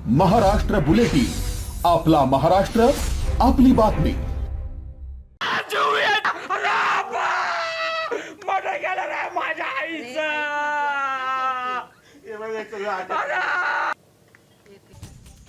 Maharashtra bulletin, आपला महाराष्ट्र, आपली बातमी.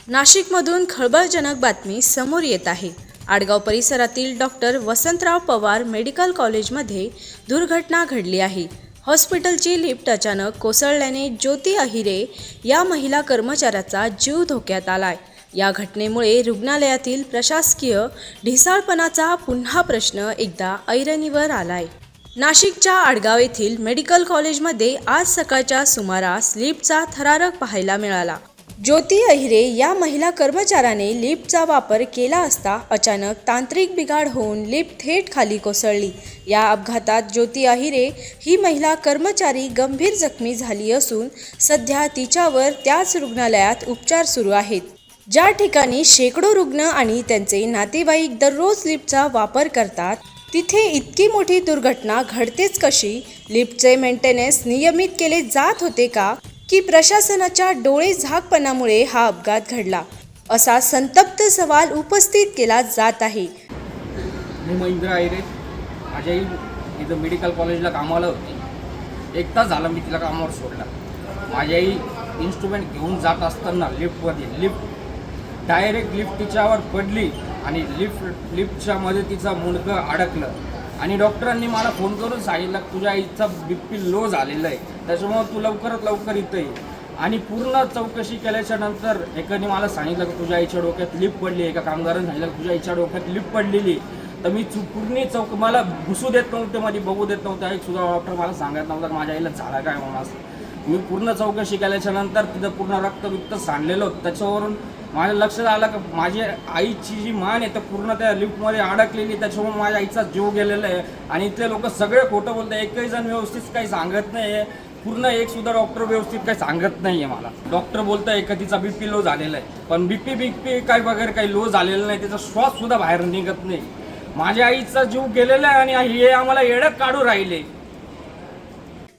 नाशिकमधून खळबळजनक बातमी समोर येत आहे. आडगाव परिसरातील डॉक्टर वसंतराव पवार मेडिकल कॉलेजमध्ये दुर्घटना घडली आहे. हॉस्पिटलची लिफ्ट अचानक कोसळल्याने ज्योती अहिरे या महिला कर्मचाऱ्याचा जीव धोक्यात आलाय. या घटनेमुळे रुग्णालयातील प्रशासकीय ढिसाळपणाचा पुन्हा प्रश्न एकदा ऐरणीवर आलाय. नाशिकच्या आडगाव येथील मेडिकल कॉलेजमध्ये आज सकाळच्या सुमारास लिफ्टचा थरारक पाहायला मिळाला. ज्योती अहिरे या महिला कर्मचाऱ्याने लिफ्टचा वापर केला असता अचानक तांत्रिक बिघाड होऊन लिफ्ट थेट खाली कोसळली. या अपघातात ज्योती अहिरे ही महिला कर्मचारी गंभीर जखमी झाली असून सध्या तिच्यावर त्याच रुग्णालयात उपचार सुरू आहेत. ज्या ठिकाणी शेकडो रुग्ण आणि त्यांचे नातेवाईक दररोज लिफ्टचा वापर करतात, तिथे इतकी मोठी दुर्घटना घडतेच कशी? लिफ्टचे मेंटेनन्स नियमित केले जात होते का, की प्रशासनाच्या डोळे झाकपणामुळे हा अपघात घडला, असा संतप्त सवाल उपस्थित केला जात आहे. मी महेंद्र अहिरे, माझी आई इथं मेडिकल कॉलेजला कामाला होती. एक तास झाला मी तिला कामावर सोडला. माझी आई इन्स्ट्रुमेंट घेऊन जात असताना लिफ्ट डायरेक्ट लिफ्ट तिच्यावर पडली आणि लिफ्टच्या मध्ये तिचं मुंडकं अडकलं आणि डॉक्टरांनी मला फोन करून सांगितलं तुझ्या आईचा BP लो झालेला आहे, त्याच्यामुळे तू लवकरात लवकर इथं ये. आणि पूर्ण चौकशी केल्याच्या नंतर एकाने मला सांगितलं की तुझ्या आईच्या डोक्यात लिफ्ट पडली. एका कामगाराने सांगितलं तुझ्या आईच्या डोक्यात लिफ्ट पडलेली. तर मी पूर्ण मला घुसू देत नव्हते, मध्ये बघू देत नव्हते. एक सुद्धा डॉक्टर मला सांगत नव्हता माझ्या आईला झाला काय म्हणून. असं मी पूर्ण चौकशी केल्याच्या नंतर तिथं पूर्ण रक्त सांडलेलं होतं. त्याच्यावरून माझ्या लक्षात आलं की माझ्या आईची जी मान आहे तर पूर्ण त्या लिफ्टमध्ये अडकलेली, त्याच्यामुळे माझ्या आईचा जीव गेलेला आहे. आणि इथले लोक सगळे खोटं बोलतात. एकही जण व्यवस्थित काही सांगत नाही आहे. पूर्ण एक सुद्धा डॉक्टर व्यवस्थित काही सांगत नाही आहे मला. डॉक्टर बोलत आहे का तिचा BP लो झालेला आहे, पण BP काय वगैरे काही लो झालेलं नाही. त्याचा श्वास सुद्धा बाहेर निघत नाही. माझ्या आईचा जीव गेलेला आहे आणि हे आम्हाला येडक काढू राहिले.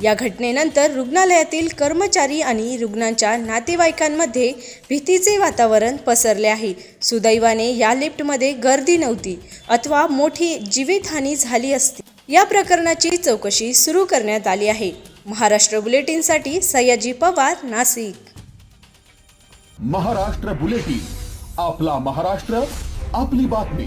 या घटनेनंतर रुग्णालयातील कर्मचारी आणि रुग्णांच्या नातेवाईकांमध्ये भीतीचे वातावरण पसरले आहे. सुदैवाने या लिफ्टमध्ये गर्दी नव्हती अथवा मोठी जीवितहानी झाली असती. या प्रकरणाची चौकशी सुरू करण्यात आली आहे. महाराष्ट्र बुलेटिनसाठी सयाजी पवार, नाशिक. महाराष्ट्र बुलेटिन, आपला महाराष्ट्र, आपली बातमी.